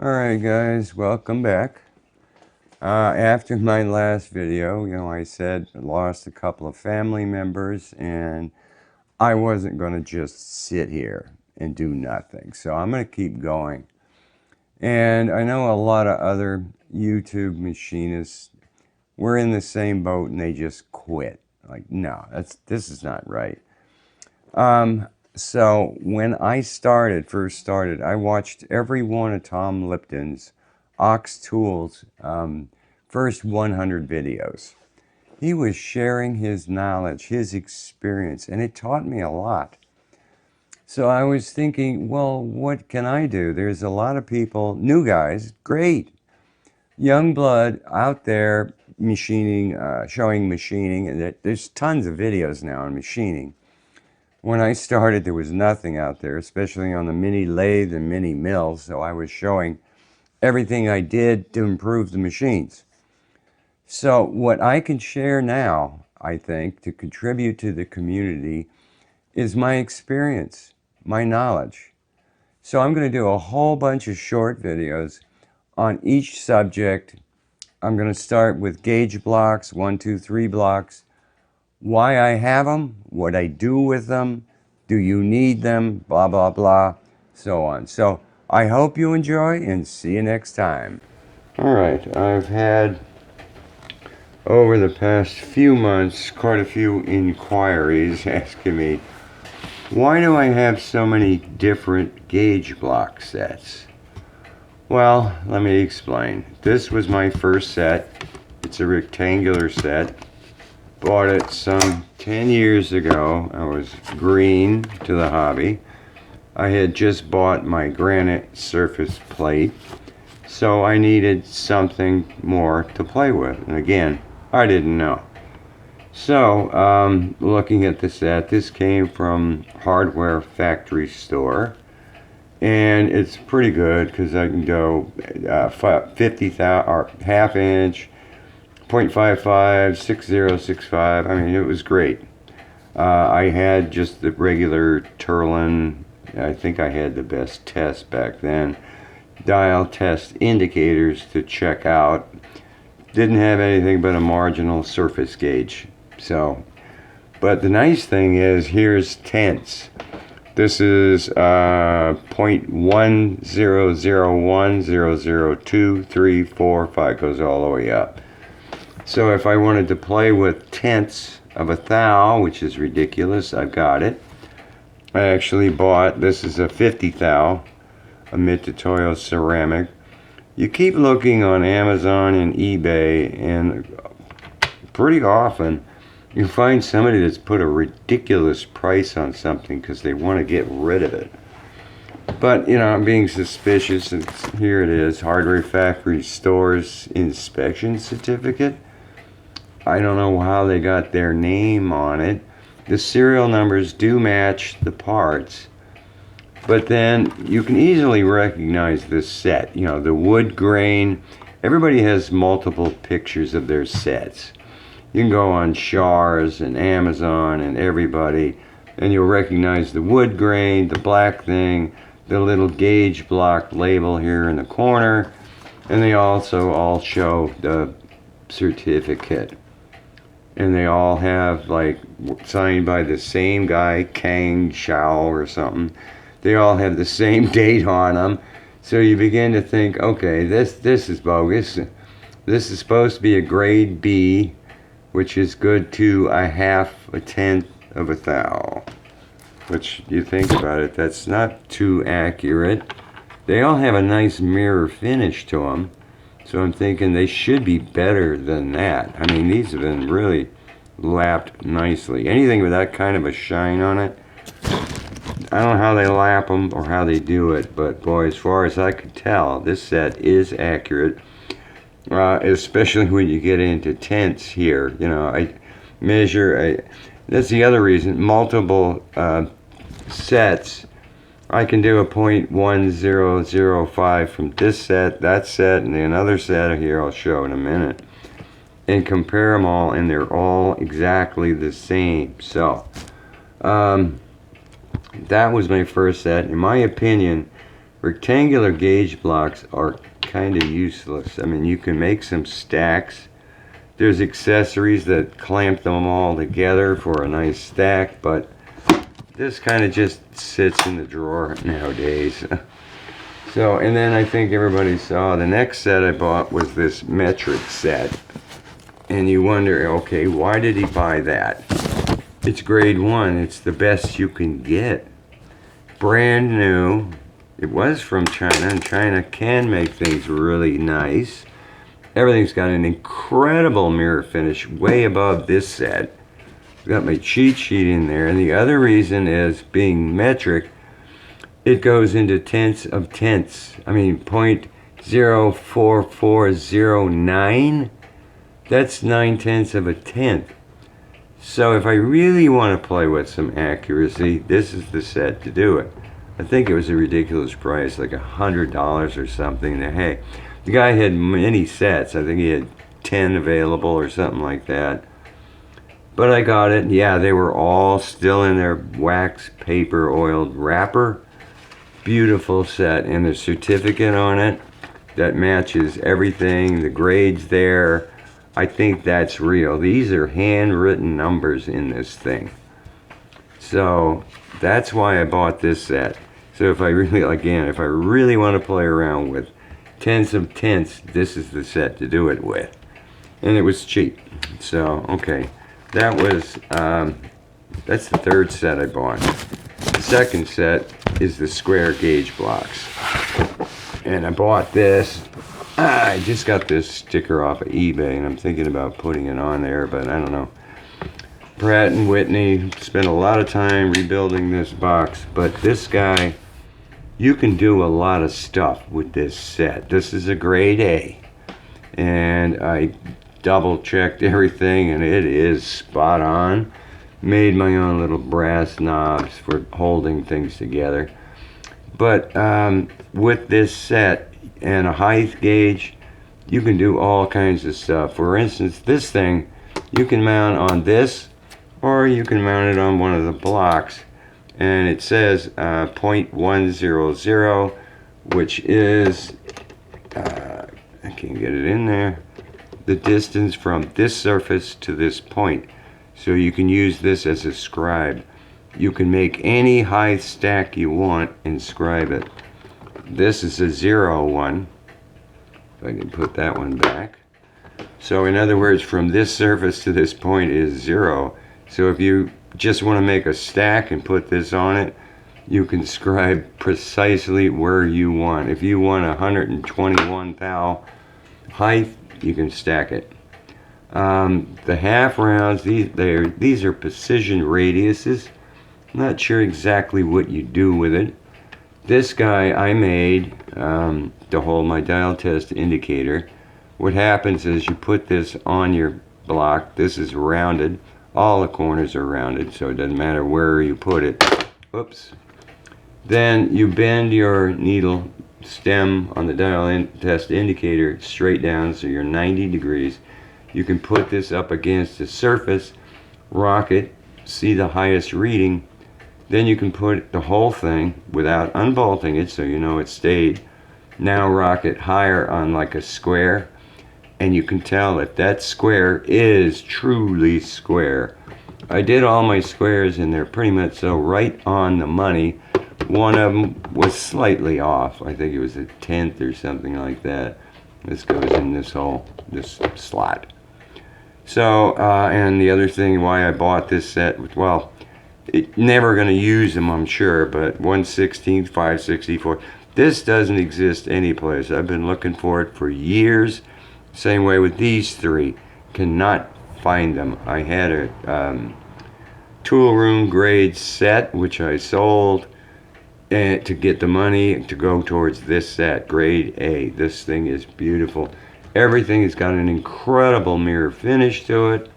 Alright guys, welcome back. After my last video, I said I lost a couple of family members and I wasn't going to just sit here and do nothing. So I'm going to keep going. And I know a lot of other YouTube machinists were in the same boat and they just quit. Like, no, this is not right. So when I first started, I watched every one of Tom Lipton's Ox Tools first 100 videos. He was sharing his knowledge, his experience, and it taught me a lot. So I was thinking, well, what can I do? There's a lot of people, new guys, great, young blood out there machining, showing machining, and there's tons of videos now on machining. When I started, there was nothing out there, especially on the mini lathe and mini mill, so I was showing everything I did to improve the machines. So what I can share now, I think, to contribute to the community is my experience, my knowledge. So I'm going to do a whole bunch of short videos on each subject. I'm going to start with gauge blocks, 1, 2, 3 blocks, why I have them, what I do with them, do you need them, blah, blah, blah, so on. So I hope you enjoy and see you next time. All right, I've had over the past few months quite a few inquiries asking me, why do I have so many different gauge block sets? Well, let me explain. This was my first set. It's a rectangular set. Bought it some 10 years ago. I was green to the hobby. I had just bought my granite surface plate, so I needed something more to play with. And again, I didn't know. So, looking at the set, this came from Hardware Factory Store. And it's pretty good because I can go 50,000 or half inch, 0.55, 6065. I mean, it was great. I had just the regular Turlin. I think I had the best test back then. Dial test indicators to check out. Didn't have anything but a marginal surface gauge. So, but the nice thing is, here's tenths. This is 0.1001002345, goes all the way up. So if I wanted to play with tenths of a thou, which is ridiculous, I've got it. I actually bought, this is a 50 thou, a Mitutoyo ceramic. You keep looking on Amazon and eBay, and pretty often you find somebody that's put a ridiculous price on something because they want to get rid of it. But, I'm being suspicious, and here it is, Hardware Factory Store's inspection certificate. I don't know how they got their name on it. The serial numbers do match the parts, but then you can easily recognize this set. The wood grain. Everybody has multiple pictures of their sets. You can go on Shars and Amazon and everybody, and you'll recognize the wood grain, the black thing, the little gauge block label here in the corner, and they also all show the certificate. And they all have, like, signed by the same guy, Kang Shao or something. They all have the same date on them. So you begin to think, okay, this is bogus. This is supposed to be a grade B, which is good to a tenth of a thou. Which, you think about it, that's not too accurate. They all have a nice mirror finish to them. So I'm thinking they should be better than that. I mean, these have been really lapped nicely. Anything with that kind of a shine on it, I don't know how they lap them or how they do it, but boy, as far as I could tell, this set is accurate. Especially when you get into tenths here. I measure, that's the other reason, multiple sets. I can do a 0.1005 from this set, that set, and another set here I'll show in a minute, and compare them all, and they're all exactly the same. So that was my first set. In my opinion, Rectangular gauge blocks are kind of useless. I mean, you can make some stacks. There's accessories that clamp them all together for a nice stack, but this kind of just sits in the drawer nowadays. So, and then I think everybody saw the next set I bought was this metric set. And you wonder, okay, why did he buy that? It's grade 1. It's the best you can get. Brand new. It was from China, and China can make things really nice. Everything's got an incredible mirror finish, way above this set. I've got my cheat sheet in there, and the other reason is, being metric, it goes into tenths of tenths. I mean, 0.04409. That's 9/10 of a tenth. So if I really want to play with some accuracy, this is the set to do it. I think it was a ridiculous price, like $100 or something. And hey, the guy had many sets. I think he had 10 available or something like that. But I got it. Yeah, they were all still in their wax paper oiled wrapper. Beautiful set, and the certificate on it that matches everything. The grades there. I think that's real. These are handwritten numbers in this thing. So that's why I bought this set. So if I really, again, if I really want to play around with tenths of tenths, this is the set to do it with. And it was cheap. So, okay. That was, that's the third set I bought. The second set is the square gauge blocks. And I bought this. I just got this sticker off of eBay, and I'm thinking about putting it on there, but I don't know. Pratt & Whitney spent a lot of time rebuilding this box, but this guy, you can do a lot of stuff with this set. This is a grade A, and I double-checked everything, and it is spot on. Made my own little brass knobs for holding things together. But with this set, and a height gauge, you can do all kinds of stuff. For instance, this thing, you can mount on this, or you can mount it on one of the blocks, and it says 0.100, which is, I can't get it in there, the distance from this surface to this point. So you can use this as a scribe. You can make any height stack you want and scribe it. This is a 0 one. If I can put that one back. So in other words, from this surface to this point is 0. So if you just want to make a stack and put this on it, you can scribe precisely where you want. If you want 121 thou height, you can stack it. The half rounds, these are precision radiuses. I'm not sure exactly what you do with it. This guy I made to hold my dial test indicator. What happens is you put this on your block. This is rounded. All the corners are rounded, so it doesn't matter where you put it. Oops. Then you bend your needle stem on the dial test indicator straight down, so you're 90 degrees. You can put this up against the surface, rock it, see the highest reading. Then you can put the whole thing without unbolting it, so you know it stayed. Now rock it higher on like a square, and you can tell if that square is truly square. I did all my squares, and they're pretty much so right on the money. One of them was slightly off. I think it was a tenth or something like that. This goes in this hole, this slot. So, and the other thing why I bought this set, well, never going to use them, I'm sure, but 1/16, 5/64. This doesn't exist anyplace. I've been looking for it for years. Same way with these three. Cannot find them. I had a tool room grade set, which I sold and to get the money to go towards this set, grade A. This thing is beautiful. Everything has got an incredible mirror finish to it.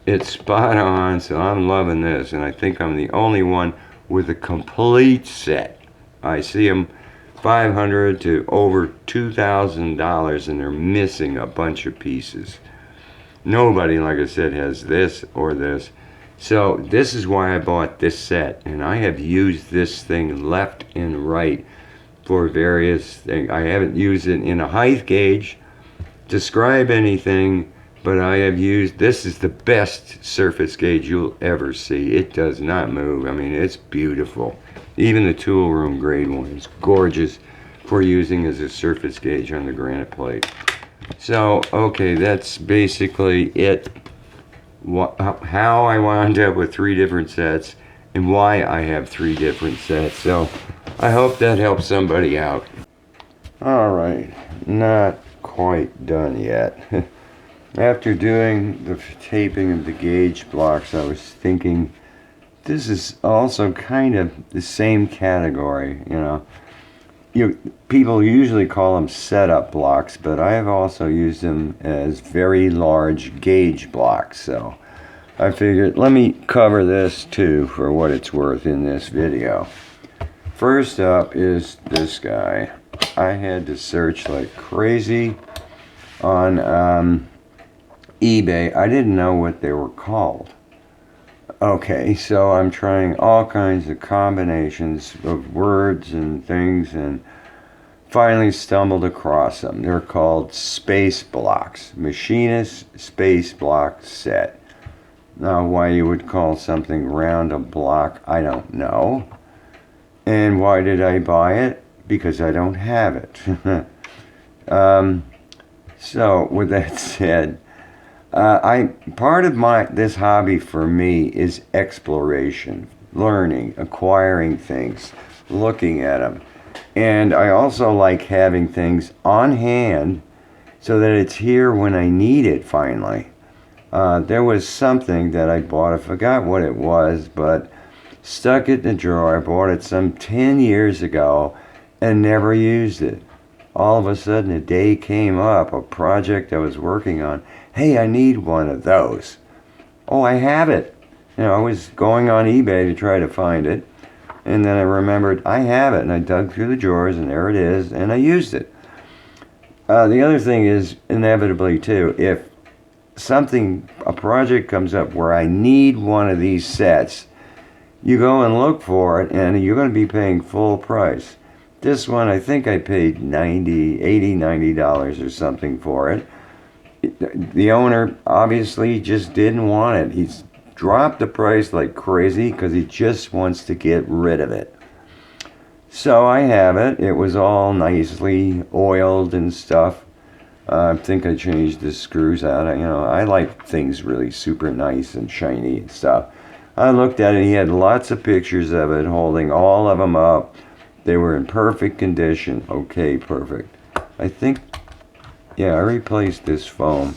It's spot on, so I'm loving this, and I think I'm the only one with a complete set. I see them $500 to over $2,000, and they're missing a bunch of pieces. Nobody, like I said, has this or this. So this is why I bought this set, and I have used this thing left and right for various things. I haven't used it in a height gauge, describe anything, but I have used, this is the best surface gauge you'll ever see. It does not move. I mean, it's beautiful. Even the tool room grade 1 is gorgeous for using as a surface gauge on the granite plate. So, okay, that's basically it. How I wound up with 3 different sets and why I have 3 different sets. So, I hope that helps somebody out. Alright, not quite done yet. After doing the taping of the gauge blocks, I was thinking this is also kind of the same category, you know. People usually call them setup blocks, but I have also used them as very large gauge blocks. So I figured let me cover this too for what it's worth in this video. First up is this guy. I had to search like crazy on eBay. I didn't know what they were called. Okay, so I'm trying all kinds of combinations of words and things and finally stumbled across them. They're called space blocks. Machinist space block set. Now, why you would call something round a block, I don't know. And why did I buy it? Because I don't have it. So, with that said, part of this hobby for me is exploration, learning, acquiring things, looking at them. And I also like having things on hand so that it's here when I need it finally. There was something that I bought, I forgot what it was, but stuck it in the drawer. I bought it some 10 years ago and never used it. All of a sudden a day came up, a project I was working on. Hey, I need one of those. Oh, I have it. You know, I was going on eBay to try to find it, and then I remembered I have it, and I dug through the drawers, and there it is, and I used it. The other thing is, inevitably too, if a project comes up where I need one of these sets, you go and look for it, and you're going to be paying full price. This one, I think I paid $90 or something for it. The owner obviously just didn't want it. He's dropped the price like crazy because he just wants to get rid of it. So I have it. It was all nicely oiled and stuff. I think I changed the screws out. I like things really super nice and shiny and stuff. I looked at it. He had lots of pictures of it, holding all of them up. They were in perfect condition. Okay, perfect. I think, yeah, I replaced this foam.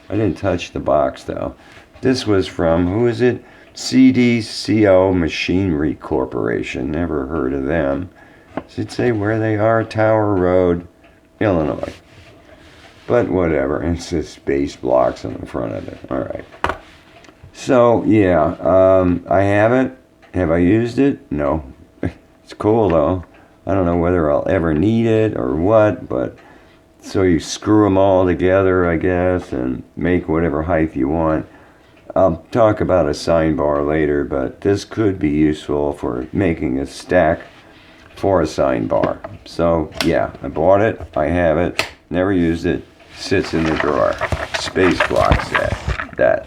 I didn't touch the box though. This was from, who is it? CDCO Machinery Corporation. Never heard of them. Does it say where they are? Tower Road, Illinois. But whatever, it says space blocks on the front of it. Alright. So, yeah, I have it. Have I used it? No. It's cool though. I don't know whether I'll ever need it or what, but so you screw them all together, I guess, and make whatever height you want. I'll talk about a sign bar later, but this could be useful for making a stack for a sign bar. So, yeah, I bought it. I have it. Never used it. Sits in the drawer. Space block set. That.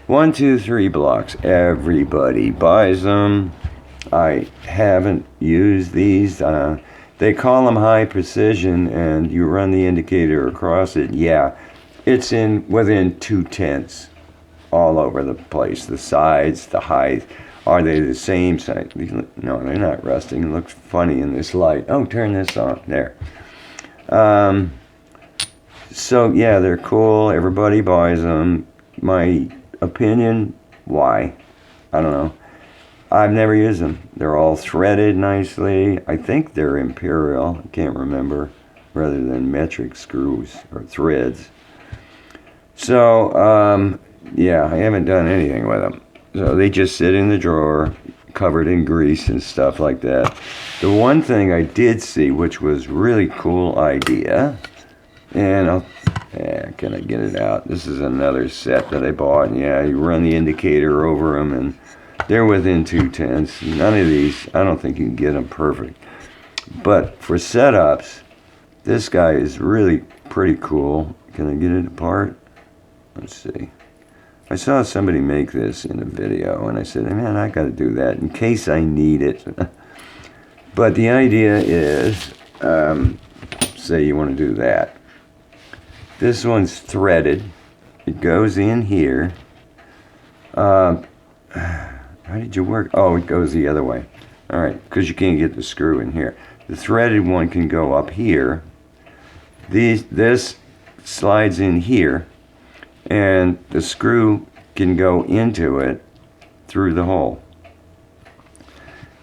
1, 2, 3 blocks. Everybody buys them. I haven't used these. They call them high precision, and you run the indicator across it. Yeah, it's within 2/10 all over the place. The sides, the height. Are they the same size? No, they're not rusting. It looks funny in this light. Oh, turn this on. There. So, yeah, they're cool. Everybody buys them. My opinion, why? I don't know. I've never used them. They're all threaded nicely. I think they're imperial. I can't remember. Rather than metric screws or threads. So, yeah, I haven't done anything with them. So they just sit in the drawer, covered in grease and stuff like that. The one thing I did see, which was really cool idea, and can I get it out? This is another set that I bought. And yeah, you run the indicator over them, and they're within 2/10. None of these, I don't think you can get them perfect. But for setups, this guy is really pretty cool. Can I get it apart? Let's see. I saw somebody make this in a video, and I said, man, I got to do that in case I need it. But the idea is, say you want to do that. This one's threaded. It goes in here. How did you work? Oh, it goes the other way. All right, because you can't get the screw in here. The threaded one can go up here. This slides in here, and the screw can go into it through the hole.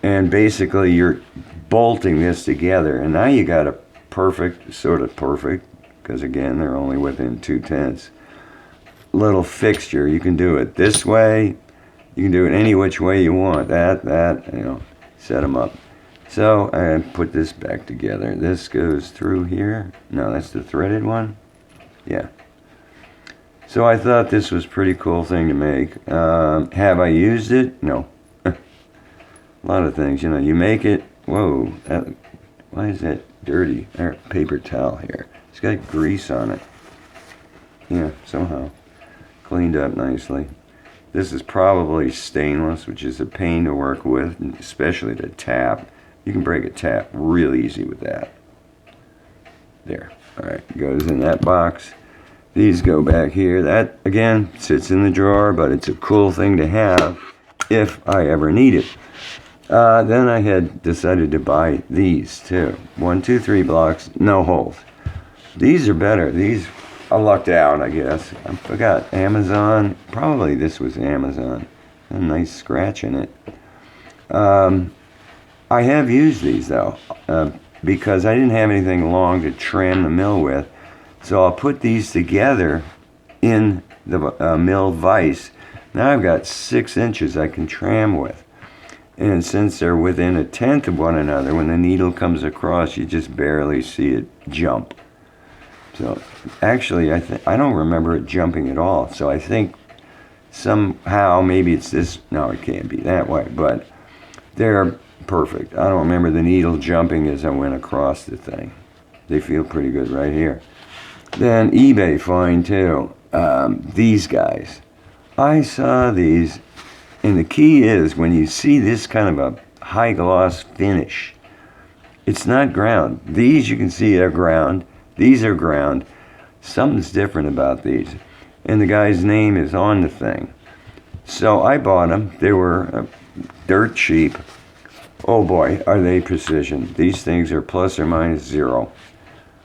And basically, you're bolting this together, and now you got a perfect, sort of perfect, because again, they're only within 2/10, little fixture. You can do it this way. You can do it any which way you want. That, you know, set them up. So I put this back together. This goes through here. No, that's the threaded one. Yeah. So I thought this was a pretty cool thing to make. Have I used it? No. A lot of things, you know, you make it. Whoa, why is that dirty? There, paper towel here. It's got grease on it. Yeah, somehow. Cleaned up nicely. This is probably stainless, which is a pain to work with, especially the tap. You can break a tap real easy with that. There. Alright, goes in that box. These go back here. That, again, sits in the drawer, but it's a cool thing to have if I ever need it. Then I had decided to buy these too. 1, 2, 3 blocks, no holes. These are better. These, I lucked out, I guess. I forgot. Amazon. Probably this was Amazon. A nice scratch in it. I have used these though, because I didn't have anything long to tram the mill with. So I'll put these together in the mill vise. Now I've got 6 inches I can tram with. And since they're within 1/10 of one another, when the needle comes across, you just barely see it jump. So actually, I don't remember it jumping at all. So I think somehow, maybe it's this, no, it can't be that way, but they're perfect. I don't remember the needle jumping as I went across the thing. They feel pretty good right here. Then eBay find too. These guys. I saw these, and the key is when you see this kind of a high gloss finish, it's not ground. These you can see are ground. These are ground. Something's different about these. And the guy's name is on the thing. So I bought them. They were dirt cheap. Oh boy, are they precision. These things are plus or minus 0.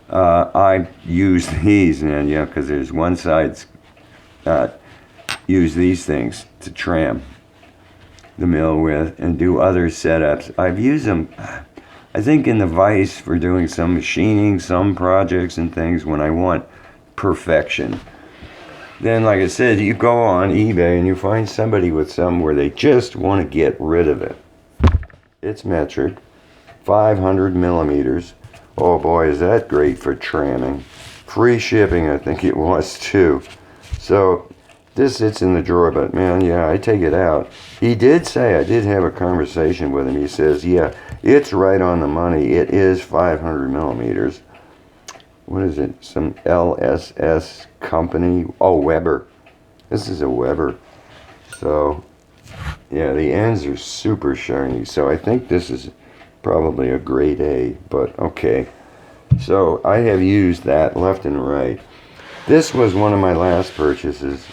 I use these, man, yeah, because there's one side, use these things to tram the mill with and do other setups. I've used them, I think, in the vise for doing some machining, some projects and things when I want perfection. Then, like I said, you go on eBay and you find somebody with some where they just want to get rid of it. It's metric, 500 millimeters. Oh boy, is that great for tramming. Free shipping, I think it was too. So this sits in the drawer, but man, yeah, I take it out. He did say, I did have a conversation with him. He says, yeah, it's right on the money. It is 500 millimeters. What is it? Some LSS company? Oh, Weber. This is a Weber. So, yeah, the ends are super shiny. So I think this is probably a grade A, but okay. So I have used that left and right. This was one of my last purchases,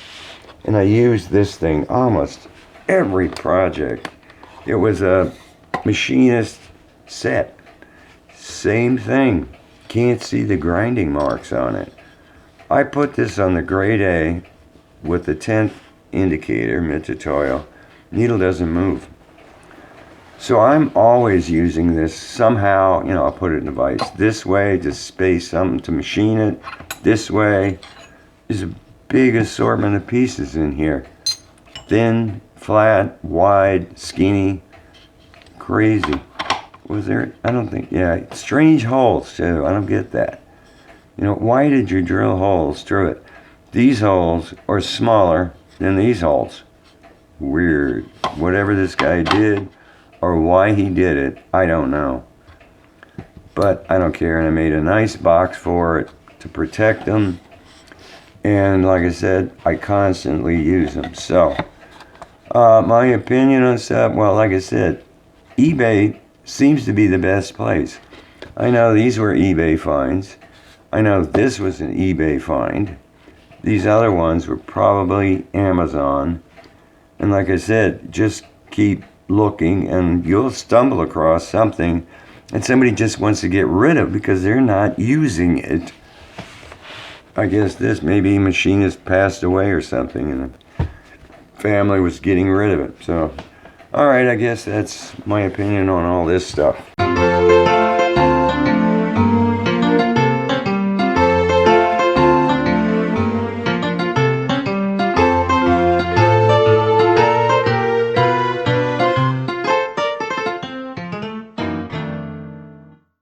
and I used this thing almost every project. It was a machinist set. Same thing. Can't see the grinding marks on it. I put this on the grade A with the 10th indicator, mid-tutorial. Needle doesn't move. So I'm always using this somehow, you know, I'll put it in a vise this way, just space something to machine it. This way. There's a big assortment of pieces in here. Thin, flat, wide, skinny, crazy. Was there, I don't think, yeah, strange holes too, I don't get that. You know, why did you drill holes through it? These holes are smaller than these holes. Weird. Whatever this guy did, or why he did it, I don't know. but I don't care. And I made a nice box for it to protect them. And like I said, I constantly use them. So, my opinion on stuff, well, like I said, eBay seems to be the best place. I know these were eBay finds. I know this was an eBay find. These other ones were probably Amazon. And like I said, just keep looking and you'll stumble across something and somebody just wants to get rid of because they're not using it. I guess this maybe machinist passed away or something and the family was getting rid of it. So, alright, I guess that's my opinion on all this stuff.